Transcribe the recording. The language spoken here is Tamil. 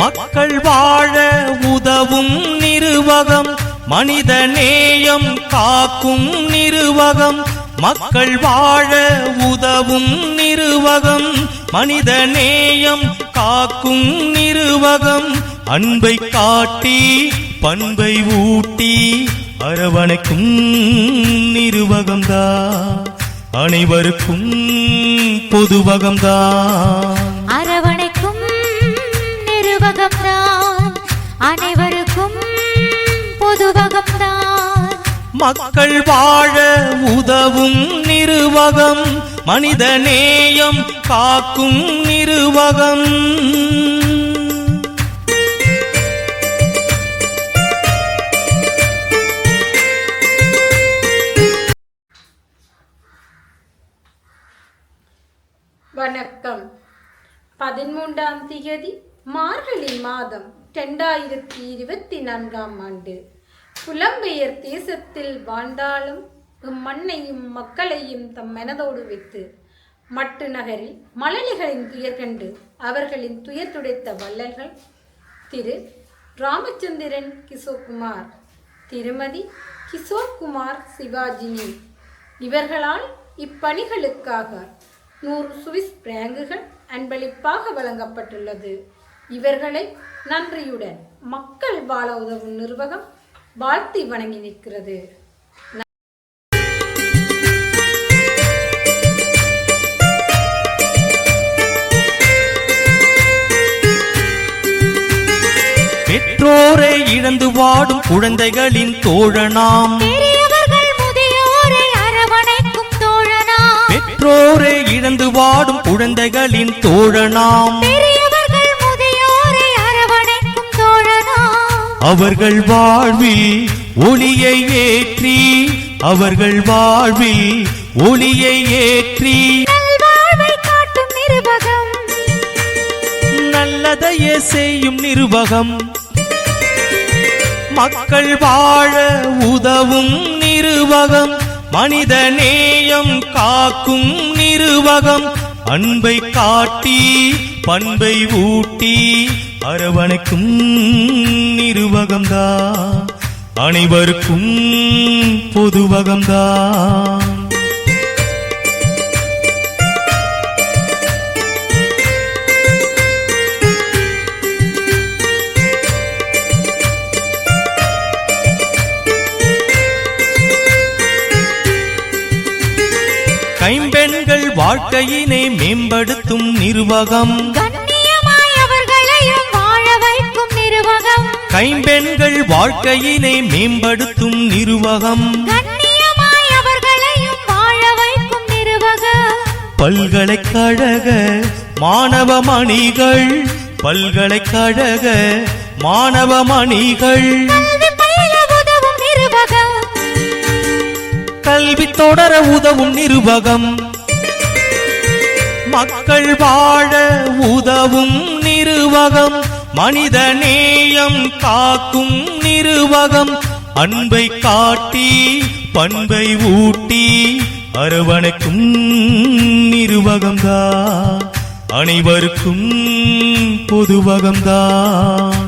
மக்கள் வாழ உதவும் நிறுவகம், மனித நேயம் காக்கும் நிறுவகம். மக்கள் வாழ உதவும் நிறுவகம், மனித நேயம் காக்கும் நிறுவகம். அன்பை காட்டி பண்பை ஊட்டி அரவணைக்கும் நிறுவகம்தான், அனைவருக்கும் பொதுவகம்தான். அரவணைக்கும் நிறுவகம்தான், அனைவருக்கும் பொதுவகம்தான். மக்கள் வாழ உதவும் நிறுவகம், மனித நேயம் காக்கும் நிறுவகம். வணக்கம். 13ஆம் தேதி மார்கழி மாதம் 2024ஆம் ஆண்டு. புலம்பெயர் தேசத்தில் வாழ்ந்தாலும் இம்மண்ணையும் மக்களையும் தம் மனதோடு வைத்து மட்டு நகரில் மழலைகளின் துயர் கண்டு அவர்களின் துயர் துடைத்த வள்ளல்கள் திரு ராமச்சந்திரன் கிஷோர்குமார், திருமதி கிஷோர்குமார் சிவாஜினி. இவர்களால் இப்பணிகளுக்காக 100 சுவிஸ் பிராங்குகள் அன்பளிப்பாக வழங்கப்பட்டுள்ளது. இவர்களை நன்றியுடன் மக்கள் வாழ உதவும் நிறுவகம் வாழ்த்தி வணங்கி நிற்கிறது. பெற்றோரை இழந்து வாடும் குழந்தைகளின் தோழனாம், பெற்றோரை இழந்து வாடும் குழந்தைகளின் தோழனாம். அவர்கள் வாழ்வில் ஒளியை ஏற்றி, அவர்கள் வாழ்வில் ஒளியை ஏற்றி நல்லதையே செய்யும் நிறுவகம், மக்கள் வாழ உதவும் நிறுவகம், மனித நேயம் காக்கும் நிறுவகம். அன்பை காட்டி பண்பை ஊட்டி அரவணைக்கும் நிறுவகம்தான், அனைவருக்கும் பொதுவகம்தான். கைம்பெண்கள் வாழ்க்கையினை மேம்படுத்தும் நிறுவகம், கைம்பெண்கள் வாழ்க்கையினை மேம்படுத்தும் நிறுவகம். பல்கலைக்கழக மாணவ மணிகள், பல்கலைக்கழக மாணவ மணிகள் கல்வி தொடர உதவும் நிறுவகம், மக்கள் வாழ உதவும் நிறுவகம், மனித நேயம் காக்கும் நிறுவகம். அன்பை காட்டி பண்பை ஊட்டி அரவணைக்கும் நிறுவகம்தான், அனைவருக்கும் பொதுவகம்தான்.